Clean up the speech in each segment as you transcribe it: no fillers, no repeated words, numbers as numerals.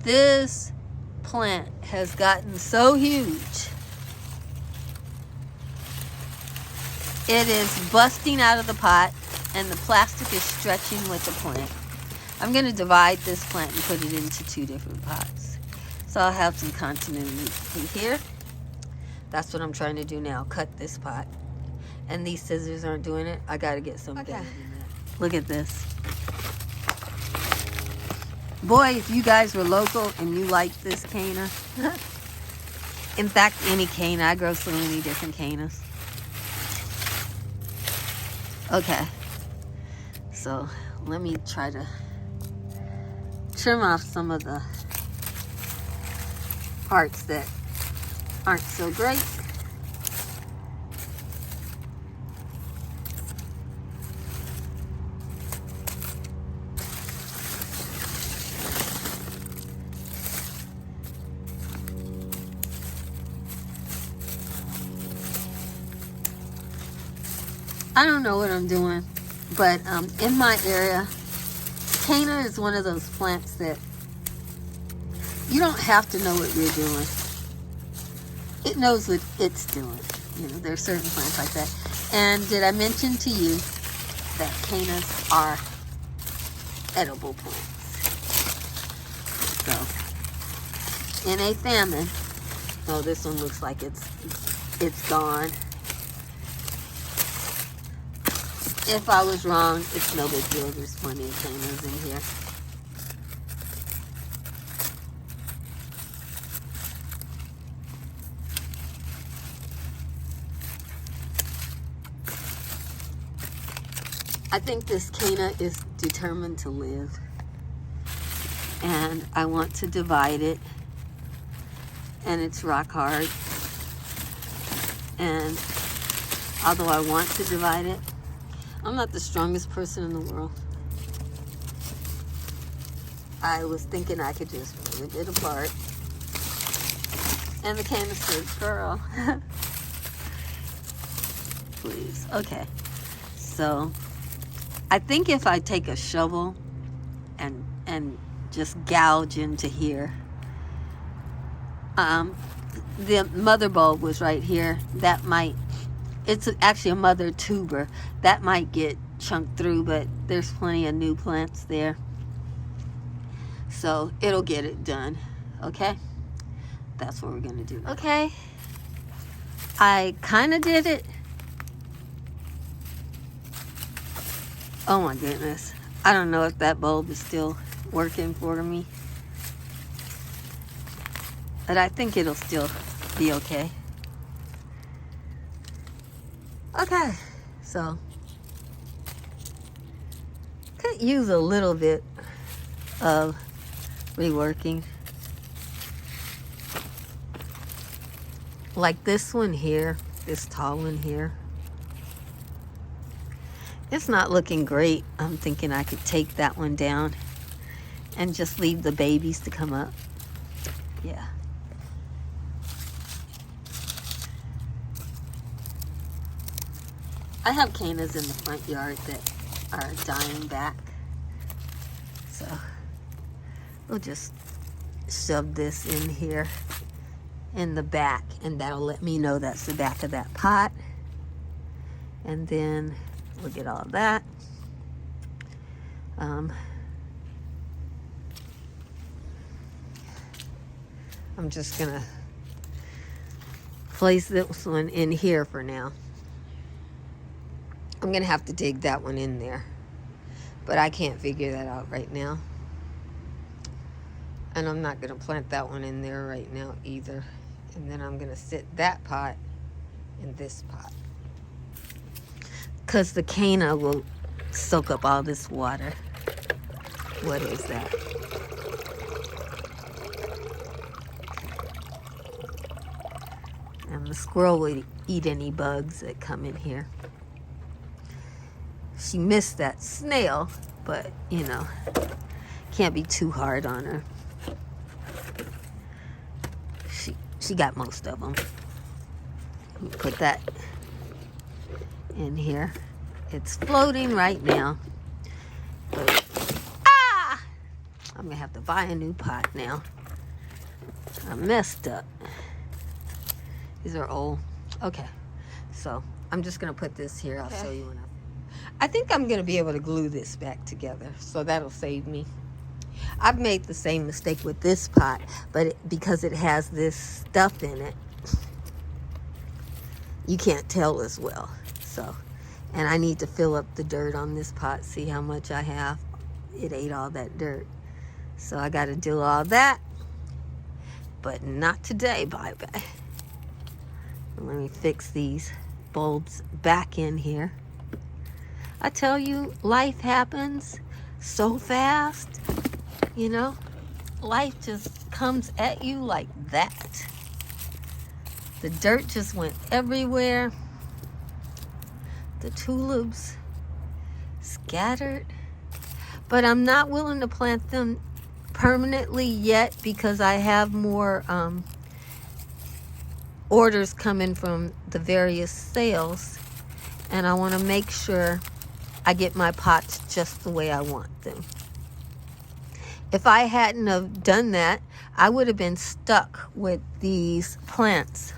This plant has gotten so huge. It is busting out of the pot and the plastic is stretching with the plant. I'm going to divide this plant and put it into 2 different pots. So I'll have some continuity here. That's what I'm trying to do now. Cut this pot. And these scissors aren't doing it. I got to get some better than that. Look at this. Boy, if you guys were local and you like this canna. In fact, any canna. I grow so many different cannas. Okay. So let me try to trim off some of the parts that aren't so great. I don't know what I'm doing, but in my area, canna is one of those plants that you don't have to know what you're doing. It knows what it's doing. You know, there are certain plants like that. And did I mention to you that cannas are edible plants? So, in a famine, oh, this one looks like it's gone. If I was wrong, it's no big deal. There's plenty of cannas in here. I think this canna is determined to live. And I want to divide it. And it's rock hard. And although I want to divide it, I'm not the strongest person in the world. I was thinking I could just rip it apart. And the canna said, girl. Please. Okay. So, I think if I take a shovel and just gouge into here, the mother bulb was right here. That might, it's actually a mother tuber. That might get chunked through, but there's plenty of new plants there. So it'll get it done, okay? That's what we're gonna do. Okay, I kind of did it. Oh my goodness. I don't know if that bulb is still working for me. But I think it'll still be okay. Okay, so could use a little bit of reworking. Like this one here, this tall one here. It's not looking great. I'm thinking I could take that one down and just leave the babies to come up. Yeah. I have cannas in the front yard that are dying back. So we'll just shove this in here in the back, and that'll let me know that's the back of that pot. And then look at all that. I'm just gonna place this one in here for now. I'm gonna have to dig that one in there, but I can't figure that out right now. And I'm not gonna plant that one in there right now either. And then I'm gonna sit that pot in this pot, because the canna will soak up all this water. What is that? And the squirrel would eat any bugs that come in here. She missed that snail, but you know, can't be too hard on her. She got most of them. Put that in here. It's floating right now. But, I'm gonna have to buy a new pot now. I messed up. These are old. Okay, so I'm just gonna put this here. I'll show you when I think I'm gonna be able to glue this back together, so that'll save me. I've made the same mistake with this pot, but because it has this stuff in it, you can't tell as well. So, and I need to fill up the dirt on this pot. See how much I have? It ate all that dirt. So I got to do all that, but not today, bye-bye. Let me fix these bulbs back in here. I tell you, life happens so fast, you know? Life just comes at you like that. The dirt just went everywhere. The tulips scattered. But I'm not willing to plant them permanently yet because I have more orders coming from the various sales, and I want to make sure I get my pots just the way I want them. If I hadn't have done that, I would have been stuck with these plants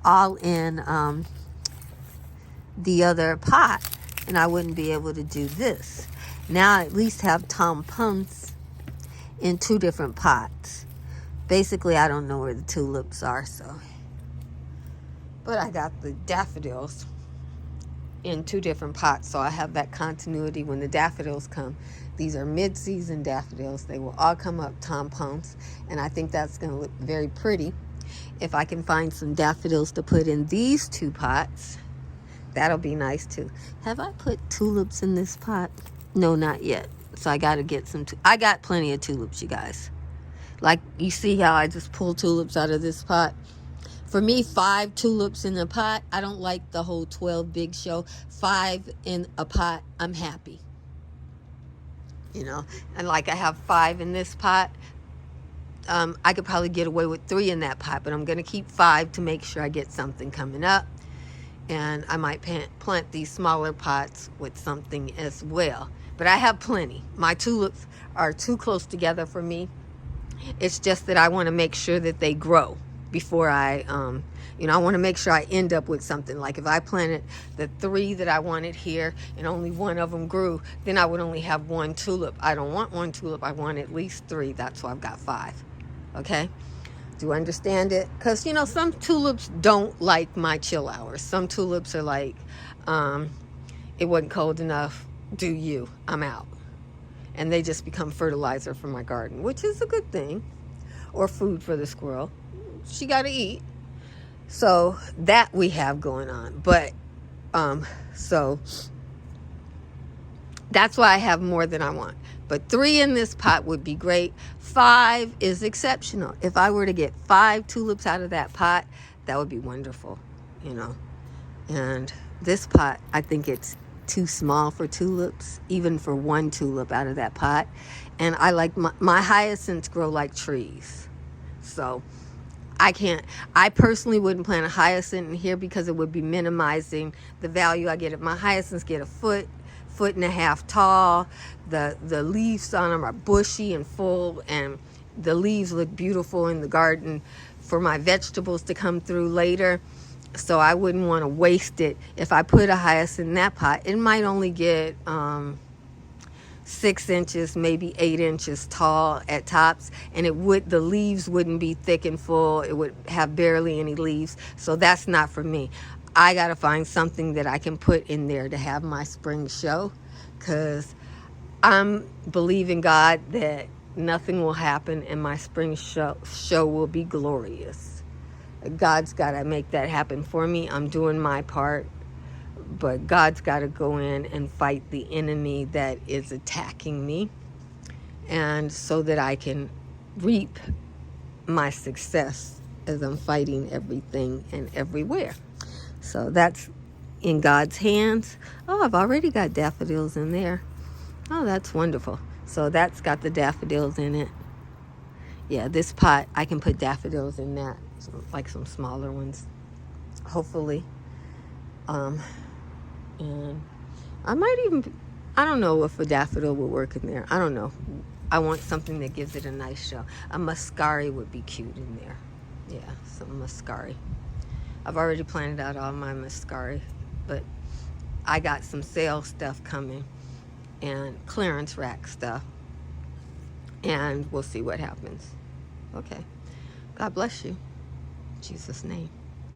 all in the other pot, and I wouldn't be able to do this. Now I at least have tampons in 2 different pots. Basically, I don't know where the tulips are, so. But I got the daffodils in 2 different pots, so I have that continuity when the daffodils come. These are mid-season daffodils. They will all come up tampons, and I think that's going to look very pretty. If I can find some daffodils to put in these 2 pots, that'll be nice too. Have I put tulips in this pot? No, not yet. So I got to get some. I got plenty of tulips, you guys. Like, you see how I just pull tulips out of this pot? For me, 5 tulips in a pot. I don't like the whole 12 big show. 5 in a pot, I'm happy. You know, and like I have 5 in this pot. I could probably get away with 3 in that pot, but I'm going to keep 5 to make sure I get something coming up. And I might plant these smaller pots with something as well. But I have plenty. My tulips are too close together for me. It's just that I want to make sure that they grow before I, I want to make sure I end up with something. Like if I planted the 3 that I wanted here and only 1 of them grew, then I would only have 1 tulip. I don't want 1 tulip. I want at least 3. That's why I've got 5. Okay? Do you understand it? Because, some tulips don't like my chill hours. Some tulips are like, it wasn't cold enough. Do you? I'm out. And they just become fertilizer for my garden, which is a good thing. Or food for the squirrel. She got to eat. So that we have going on. But, so that's why I have more than I want. But 3 in this pot would be great. 5 is exceptional. If I were to get 5 tulips out of that pot, that would be wonderful, And this pot, I think it's too small for tulips, even for 1 tulip out of that pot. And I like my hyacinths grow like trees. So I personally wouldn't plant a hyacinth in here because it would be minimizing the value I get. If my hyacinths get a foot and a half tall, the leaves on them are bushy and full, and the leaves look beautiful in the garden for my vegetables to come through later. So I wouldn't want to waste it. If I put a hyacinth in that pot, it might only get 6 inches, maybe 8 inches tall at tops, and the leaves wouldn't be thick and full. It would have barely any leaves. So that's not for me. I got to find something that I can put in there to have my spring show, because I'm believing God that nothing will happen and my spring show will be glorious. God's got to make that happen for me. I'm doing my part, but God's got to go in and fight the enemy that is attacking me, and so that I can reap my success as I'm fighting everything and everywhere. So that's in God's hands. Oh, I've already got daffodils in there. Oh, that's wonderful. So that's got the daffodils in it. Yeah, this pot, I can put daffodils in that, like some smaller ones, hopefully. And I might even, I don't know if a daffodil will work in there. I don't know. I want something that gives it a nice show. A muscari would be cute in there. Yeah, some muscari. I've already planted out all my muscari, but I got some sale stuff coming and clearance rack stuff, and we'll see what happens. Okay. God bless you. In Jesus' name.